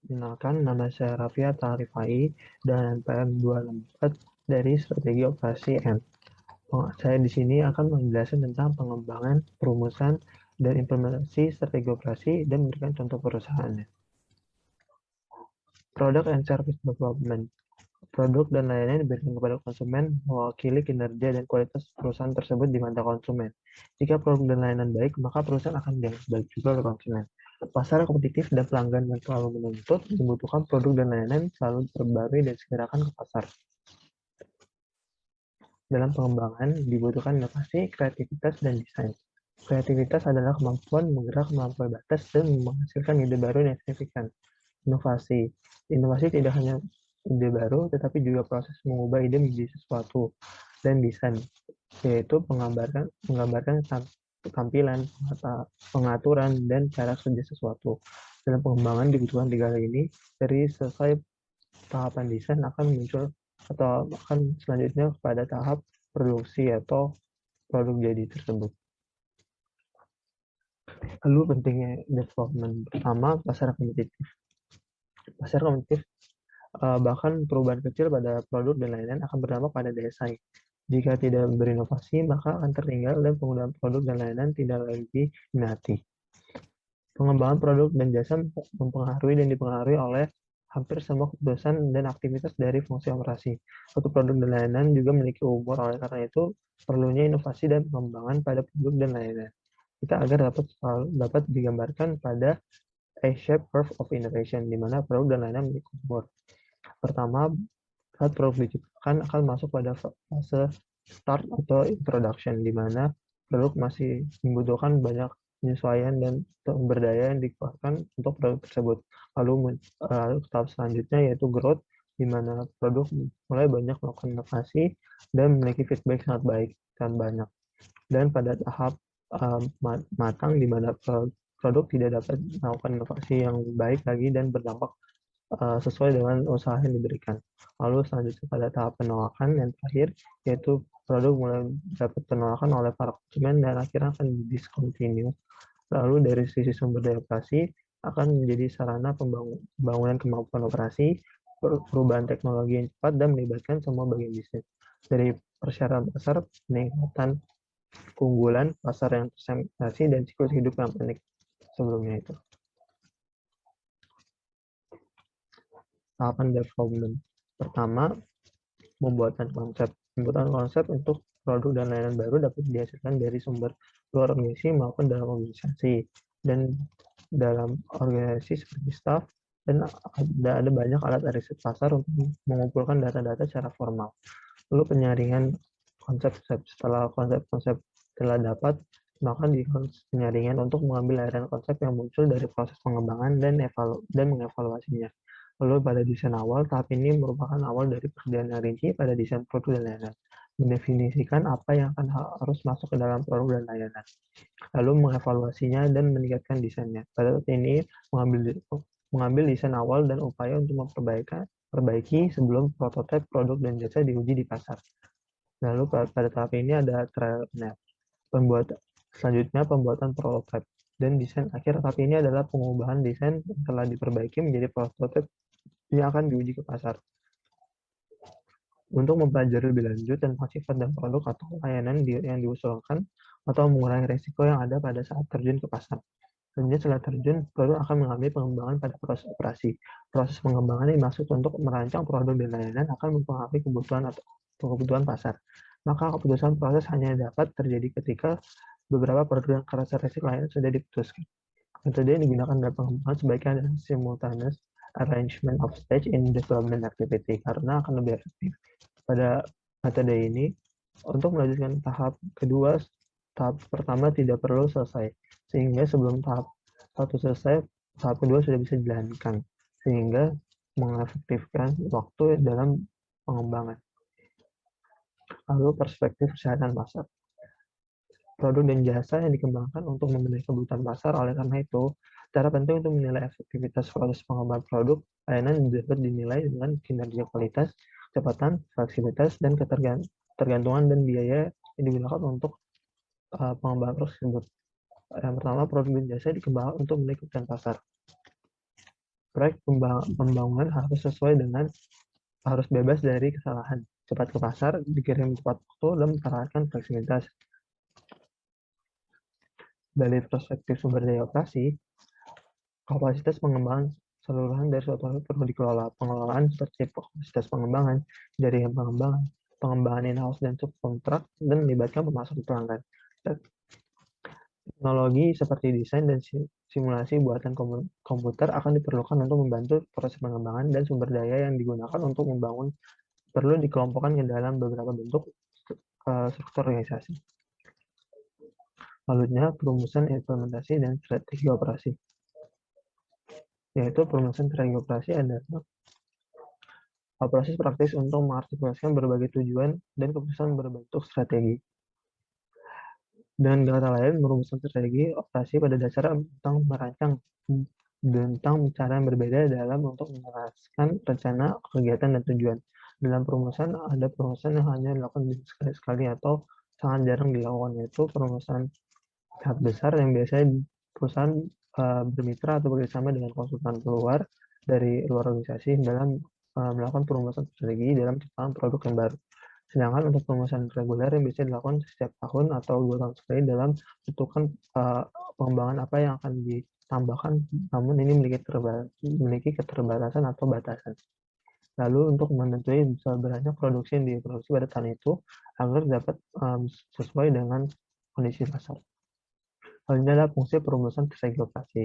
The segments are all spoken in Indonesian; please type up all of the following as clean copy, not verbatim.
Kenalkan, nama saya Raffi Tarifai dan PM264 dari Strategi Operasi M. Saya di sini akan menjelaskan tentang pengembangan, perumusan, dan implementasi strategi operasi dan memberikan contoh perusahaannya. Product and Service Development. Produk dan layanan yang diberikan kepada konsumen mewakili kinerja dan kualitas perusahaan tersebut di mata konsumen. Jika produk dan layanan baik, maka perusahaan akan dianggap baik juga oleh konsumen. Pasar kompetitif dan pelanggan yang selalu menuntut membutuhkan produk dan layanan selalu terbaru dan segerakan ke pasar. Dalam pengembangan, dibutuhkan inovasi, kreativitas, dan desain. Kreativitas adalah kemampuan menggerak melampaui batas dan menghasilkan ide baru yang signifikan. Inovasi. Inovasi tidak hanya ide baru, tetapi juga proses mengubah ide menjadi sesuatu. Dan desain, yaitu menggambarkan tampilan, pengaturan, dan cara kerja sesuatu. Dalam pengembangan dibutuhkan 3 hal ini. Dari selesai tahapan desain akan muncul atau akan selanjutnya pada tahap produksi atau produk jadi tersebut. Lalu pentingnya development. Pertama, pasar kompetitif. Pasar kompetitif bahkan perubahan kecil pada produk dan lain-lain akan berdampak pada daya saing. Jika tidak berinovasi, maka akan tertinggal dan penggunaan produk dan lain-lain tidak lagi diminati. Pengembangan produk dan jasa mempengaruhi dan dipengaruhi oleh hampir semua keputusan dan aktivitas dari fungsi operasi. Suatu produk dan layanan juga memiliki umur, oleh karena itu perlunya inovasi dan pengembangan pada produk dan layanan. Kita agar dapat digambarkan pada A-shaped curve of innovation, di mana produk dan layanan memiliki umur. Pertama, saat produk diciptakan akan masuk pada fase start atau introduction, di mana produk masih membutuhkan banyak penyesuaian dan pemberdayaan yang dikeluarkan untuk produk tersebut. Lalu tahap selanjutnya yaitu growth, di mana produk mulai banyak melakukan inovasi dan memiliki feedback sangat baik dan banyak. Dan pada tahap matang, di mana produk tidak dapat melakukan inovasi yang baik lagi dan berdampak sesuai dengan usaha yang diberikan. Lalu selanjutnya pada tahap penolakan yang terakhir, yaitu produk mulai dapat penolakan oleh para konsumen dan akhirnya akan discontinue. Lalu dari sisi sumber daya operasi akan menjadi sarana pembangunan kemampuan operasi, perubahan teknologi yang cepat, dan melibatkan semua bagian bisnis. Dari persyaratan pasar, peningkatan keunggulan, pasar yang tersegmentasi, dan siklus hidup yang pendek sebelumnya itu. Tahapan development. Pertama, pembuatan konsep. Pembuatan konsep untuk produk dan layanan baru dapat dihasilkan dari sumber luar organisasi maupun dalam organisasi. Dan dalam organisasi seperti staff, dan ada banyak alat riset pasar untuk mengumpulkan data-data secara formal. Lalu penyaringan konsep. Setelah konsep-konsep telah dapat, maka di penyaringan untuk mengambil layanan konsep yang muncul dari proses pengembangan dan mengevaluasinya. Lalu pada desain awal, tahap ini merupakan awal dari pekerjaan yang rinci pada desain produk dan layanan. Mendefinisikan apa yang akan harus masuk ke dalam produk dan layanan. Lalu mengevaluasinya dan meningkatkan desainnya. Pada tahap ini mengambil desain awal dan upaya untuk memperbaiki sebelum prototipe produk dan jasa diuji di pasar. Lalu pada tahap ini ada trial and error. Selanjutnya pembuatan prototipe. Dan desain akhir tahap ini adalah pengubahan desain yang telah diperbaiki menjadi prototipe yang akan diuji ke pasar. Untuk mempelajari lebih lanjut tentang sifat dan produk atau layanan yang diusulkan atau mengurangi risiko yang ada pada saat terjun ke pasar. Selanjutnya setelah terjun, produk akan mengalami pengembangan pada proses operasi. Proses pengembangan dimaksud untuk merancang produk dan layanan akan mempengaruhi kebutuhan pasar. Maka keputusan proses hanya dapat terjadi ketika beberapa produk dan karakteristik lain sudah diputuskan. Metode yang digunakan dalam pengembangan sebaiknya adalah simultaneous arrangement of stage in development activity, karena akan lebih efektif. Pada metode ini, untuk melanjutkan tahap kedua, tahap pertama tidak perlu selesai, sehingga sebelum tahap satu selesai, tahap kedua sudah bisa dijalankan, sehingga mengefektifkan waktu dalam pengembangan. Lalu perspektif kesehatan pasar. Produk dan jasa yang dikembangkan untuk memenuhi kebutuhan pasar. Oleh karena itu, cara penting untuk menilai efektivitas proses pengembangan produk layanan dapat dinilai dengan kinerja kualitas, kecepatan, fleksibilitas, dan ketergantungan dan biaya yang digunakan untuk pengembangan tersebut. Yang pertama, produk dan jasa dikembangkan untuk memenuhi kebutuhan pasar. Proyek pembangunan harus bebas dari kesalahan, cepat ke pasar, dikirim tepat waktu, dan mempertahankan fleksibilitas. Dari perspektif sumber daya operasi, kapasitas pengembangan seluruhan dari suatu hal perlu dikelola. Pengelolaan seperti kapasitas pengembangan, jaringan pengembangan in-house dan subkontrak, dan melibatkan pemasok pelanggan. Teknologi seperti desain dan simulasi buatan komputer akan diperlukan untuk membantu proses pengembangan, dan sumber daya yang digunakan untuk membangun perlu dikelompokkan ke dalam beberapa bentuk struktur organisasi. Selanjutnya, perumusan implementasi dan strategi operasi. Yaitu perumusan strategi operasi adalah proses praktis untuk mengartikulasikan berbagai tujuan dan keputusan berbentuk strategi. Dengan kata lain, merumuskan strategi operasi pada dasarnya tentang cara yang berbeda dalam untuk menjelaskan rencana, kegiatan, dan tujuan. Dalam perumusan, ada perumusan yang hanya dilakukan sekali-sekali atau sangat jarang dilakukan, yaitu perumusan sangat besar yang biasanya perusahaan bermitra atau bekerjasama dengan konsultan dari luar organisasi dalam melakukan perumusan strategi dalam ciptaan produk yang baru. Sedangkan untuk perumusan reguler yang bisa dilakukan setiap tahun atau 2 tahun sekali dalam menentukan pengembangan apa yang akan ditambahkan, namun ini memiliki keterbatasan atau batasan. Lalu untuk menentukan seberapa produksi yang diproduksi pada tahun itu agar dapat sesuai dengan kondisi pasar. Selanjutnya adalah fungsi perumusan strategi operasi.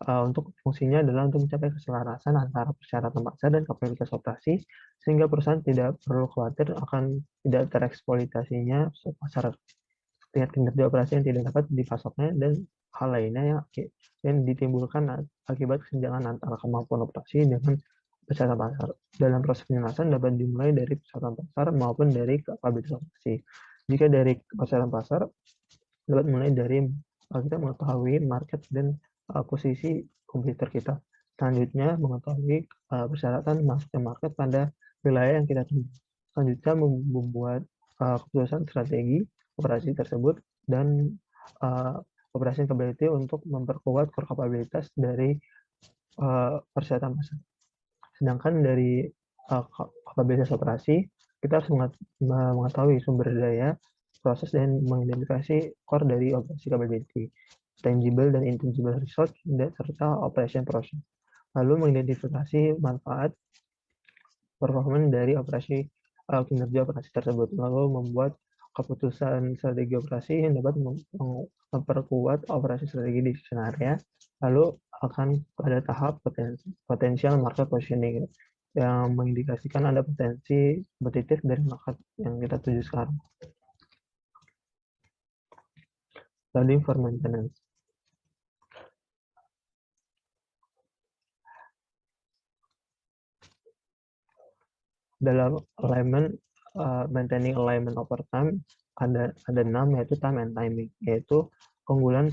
Untuk fungsinya adalah untuk mencapai keselarasan antara persyaratan pasar dan kapabilitas operasi, sehingga perusahaan tidak perlu khawatir akan tidak tereksploitasinya pasar, tingkat kinerja operasi yang tidak dapat dipasoknya, dan hal lainnya yang ditimbulkan akibat kesenjangan antara kemampuan operasi dengan persyaratan pasar. Dalam proses penyelesaian dapat dimulai dari persyaratan pasar maupun dari kapabilitas operasi. Jika dari persyaratan pasar, dapat mulai dari kita mengetahui market dan posisi kompetitor kita. Selanjutnya, mengetahui persyaratan masuknya market pada wilayah yang kita tuju. Selanjutnya, membuat keputusan strategi operasi tersebut dan operasi capability untuk memperkuat core kapabilitas dari persyaratan pasar. Sedangkan dari kapabilitas operasi, kita harus mengetahui sumber daya, proses, dan mengidentifikasi core dari operasi capability, tangible dan intangible resource, serta operation process. Lalu mengidentifikasi manfaat performa dari kinerja operasi tersebut. Lalu membuat keputusan strategi operasi yang dapat memperkuat operasi strategi di area. Lalu akan pada tahap potensial market positioning yang mengindikasikan ada potensi kompetitif dari market yang kita tuju sekarang. Lalu for maintenance. Dalam alignment, maintaining alignment over time, ada 6, yaitu time and timing, yaitu keunggulan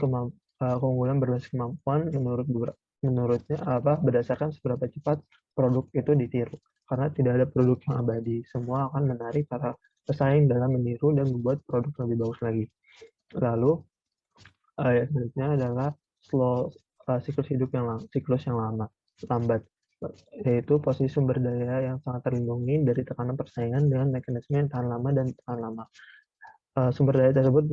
berbasis kemampuan menurutnya berdasarkan seberapa cepat produk itu ditiru. Karena tidak ada produk yang abadi, semua akan menarik para pesaing dalam meniru dan membuat produk lebih bagus lagi. Lalu yang selanjutnya adalah siklus yang lambat, yaitu posisi sumber daya yang sangat terlindungi dari tekanan persaingan dengan mekanisme yang tahan lama dan tahan lama. Sumber daya tersebut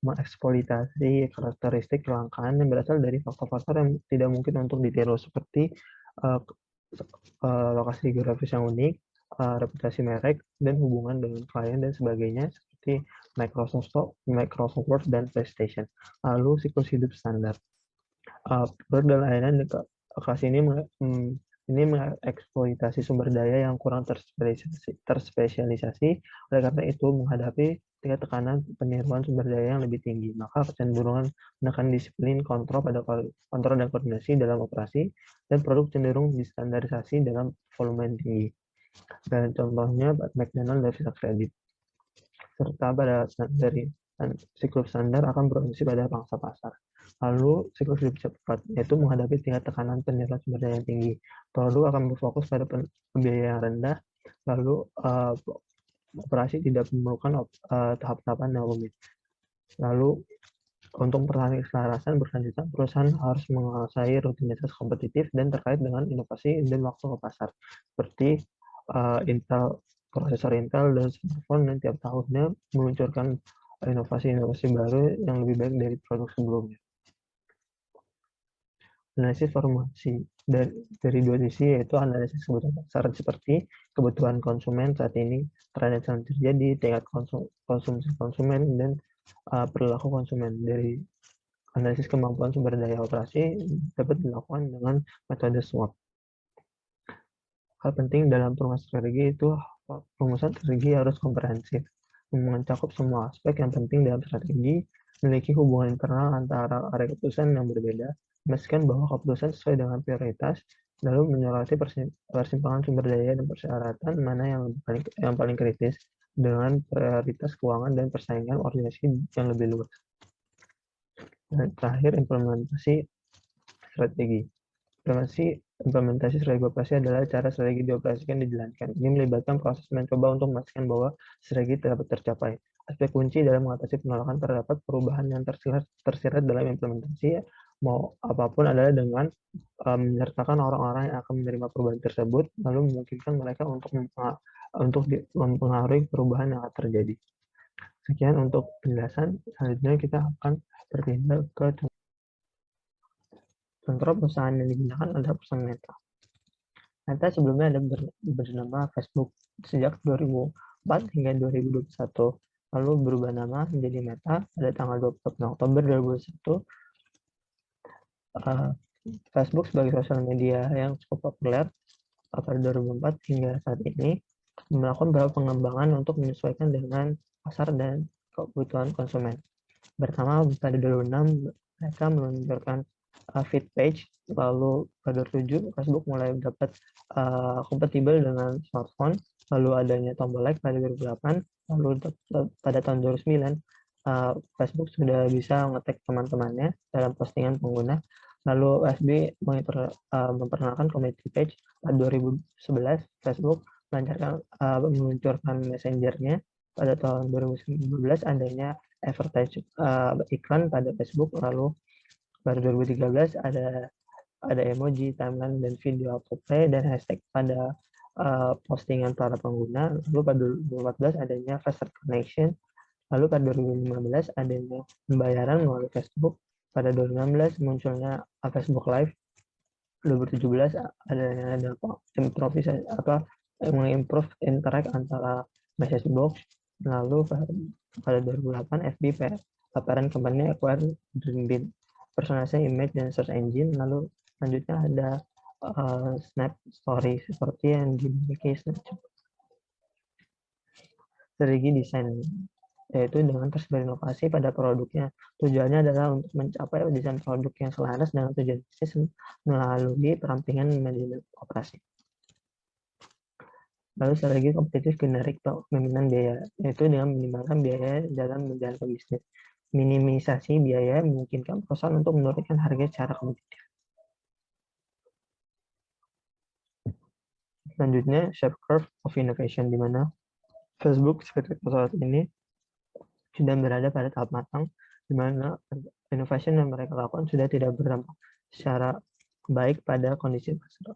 mengeksploitasi karakteristik kelangkaan yang berasal dari faktor-faktor yang tidak mungkin untuk ditiru, seperti lokasi geografis yang unik, reputasi merek, dan hubungan dengan klien dan sebagainya, seperti Microsoft Word dan PlayStation. Lalu siklus hidup standar. Produk dan layanan kelas ini mengeksploitasi sumber daya yang kurang terspesialisasi. Oleh karena itu, menghadapi tingkat tekanan peniruan sumber daya yang lebih tinggi, maka kecenderungan menekan disiplin kontrol dan koordinasi dalam operasi, dan produk cenderung distandarisasi dalam volume yang tinggi. Dan contohnya McDonald dan Visa Credit. Serta pada dari siklus standar akan berfungsi pada pangsa pasar. Lalu siklus hidup cepat, yaitu menghadapi tingkat tekanan peniruan sumber daya yang tinggi. Produk akan berfokus pada pembiayaan rendah, lalu operasi tidak memerlukan tahap-tahapan yang rumit. Lalu Untuk mempertahankan keselarasan berkelanjutan, perusahaan harus menguasai rutinitas kompetitif dan terkait dengan inovasi dan waktu ke pasar, seperti Intel, prosesor Intel dan smartphone yang tiap tahunnya meluncurkan inovasi-inovasi baru yang lebih baik dari produk sebelumnya. Analisis formasi dari dua sisi, yaitu analisis kebutuhan pasar seperti kebutuhan konsumen saat ini, tren yang terjadi, tingkat konsumsi konsumen, dan perilaku konsumen. Dari analisis kemampuan sumber daya operasi dapat dilakukan dengan metode SWOT. Hal penting dalam perumusan strategi harus komprehensif, mencakup semua aspek yang penting dalam strategi, memiliki hubungan internal antara area keputusan yang berbeda, memastikan bahwa keputusan sesuai dengan prioritas, lalu menyoroti persimpangan sumber daya dan persyaratan mana yang paling kritis dengan prioritas keuangan dan persaingan organisasi yang lebih luas. Dan terakhir, implementasi strategi. Implementasi strategi operasi adalah cara strategi dioperasikan dijalankan. Ini melibatkan proses mencoba untuk memastikan bahwa strategi dapat tercapai. Aspek kunci dalam mengatasi penolakan terdapat perubahan yang tersirat dalam implementasi mau apapun adalah dengan menyertakan orang-orang yang akan menerima perubahan tersebut, lalu memungkinkan mereka untuk mempengaruhi perubahan yang akan terjadi. Sekian untuk penjelasan. Selanjutnya kita akan berpindah ke contoh perusahaan yang digunakan adalah perusahaan Meta. Meta sebelumnya ada bernama Facebook sejak 2004 hingga 2021, lalu berubah nama menjadi Meta pada tanggal 20 Oktober 2021. Facebook sebagai sosial media yang cukup populer pada 2004 hingga saat ini melakukan beberapa pengembangan untuk menyesuaikan dengan pasar dan kebutuhan konsumen. Pertama, pada 2006 mereka meluncurkan feed page, lalu pada 2007 Facebook mulai dapat kompatibel dengan smartphone, lalu adanya tombol like pada 2008, lalu pada tahun 2009 Facebook sudah bisa nge-tag teman-temannya dalam postingan pengguna, lalu FB memperkenalkan community page. Pada 2011 Facebook meluncurkan messengernya. Pada tahun 2015 adanya advertise iklan pada Facebook, lalu pada 2013 ada emoji, timeline, dan video autoplay dan hashtag pada postingan para pengguna. Lalu pada 2014 adanya faster connection. Lalu pada 2015 adanya pembayaran melalui Facebook. Pada 2016 munculnya Facebook Live. 2017 adanya mengimprove interact antara message box. Lalu pada 2008 FB parent company acquire Dreambit, personalisasi image dan search engine. Lalu selanjutnya ada Snap Story seperti yang dimiliki Snapchat. Strategi desain, yaitu dengan terus berinovasi pada produknya. Tujuannya adalah untuk mencapai desain produk yang selaras dengan tujuan bisnis melalui perampingan manajemen operasi. Lalu strategi kompetitif generik atau pemimpinan biaya, yaitu dengan minimalkan biaya dalam menjalankan bisnis. Minimisasi biaya memungkinkan perusahaan untuk menurunkan harga secara kompetitif. Selanjutnya, shape curve of innovation, di mana Facebook seperti saat ini sudah berada pada tahap matang, di mana innovation yang mereka lakukan sudah tidak berdampak secara baik pada kondisi pasar,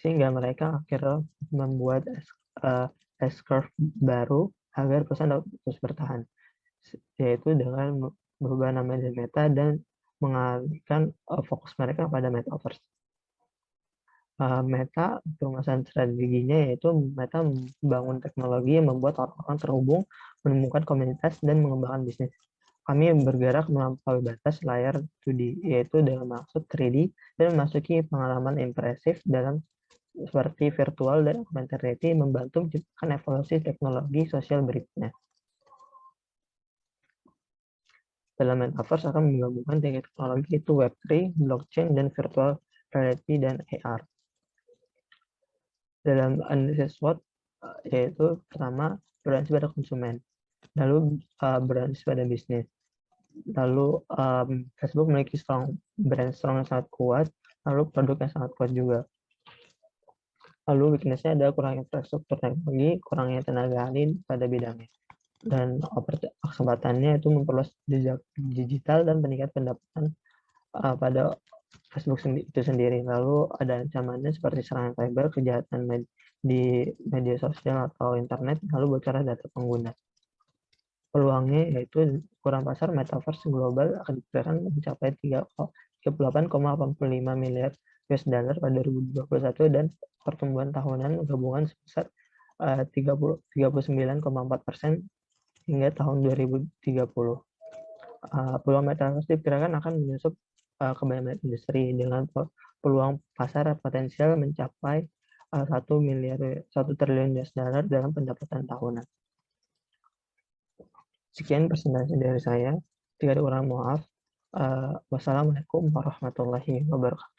sehingga mereka akhirnya membuat S-curve baru agar perusahaan dapat terus bertahan, yaitu dengan berubah nama dari Meta dan mengalihkan fokus mereka pada Metaverse. Meta, permasalahan strateginya yaitu Meta membangun teknologi yang membuat orang-orang terhubung, menemukan komunitas, dan mengembangkan bisnis. Kami bergerak melampaui batas layar 2D, yaitu dengan maksud 3D, dan memasuki pengalaman impresif dalam seperti virtual dan augmented reality, membantu menciptakan evolusi teknologi sosial berikutnya. Dalam Metaverse akan menggabungkan tiga teknologi, yaitu Web3, blockchain, dan virtual reality dan AR. Dalam analisis SWOT, yaitu pertama berorientasi pada konsumen, lalu berorientasi pada bisnis, lalu Facebook memiliki brand strong yang sangat kuat, lalu produk yang sangat kuat juga. Lalu weakness-nya ada kurangnya infrastruktur teknologi, kurangnya tenaga ahli pada bidangnya. dan kesempatannya itu memperluas jejak digital dan meningkat pendapatan pada Facebook itu sendiri. Lalu ada ancamannya seperti serangan cyber, kejahatan di media sosial atau internet, lalu bocoran data pengguna. Peluangnya yaitu ukuran pasar metaverse global akan diperkirakan mencapai 38,85 miliar US dollar pada 2021 dan pertumbuhan tahunan gabungan sebesar 39,4% hingga tahun 2030. Peluang metaverse diperkirakan akan menyusup ke banyak industri dengan peluang pasar potensial mencapai 1 triliun US dollar dalam pendapatan tahunan. Sekian presentasi dari saya. Jika ada kurang, maaf. Wassalamualaikum warahmatullahi wabarakatuh.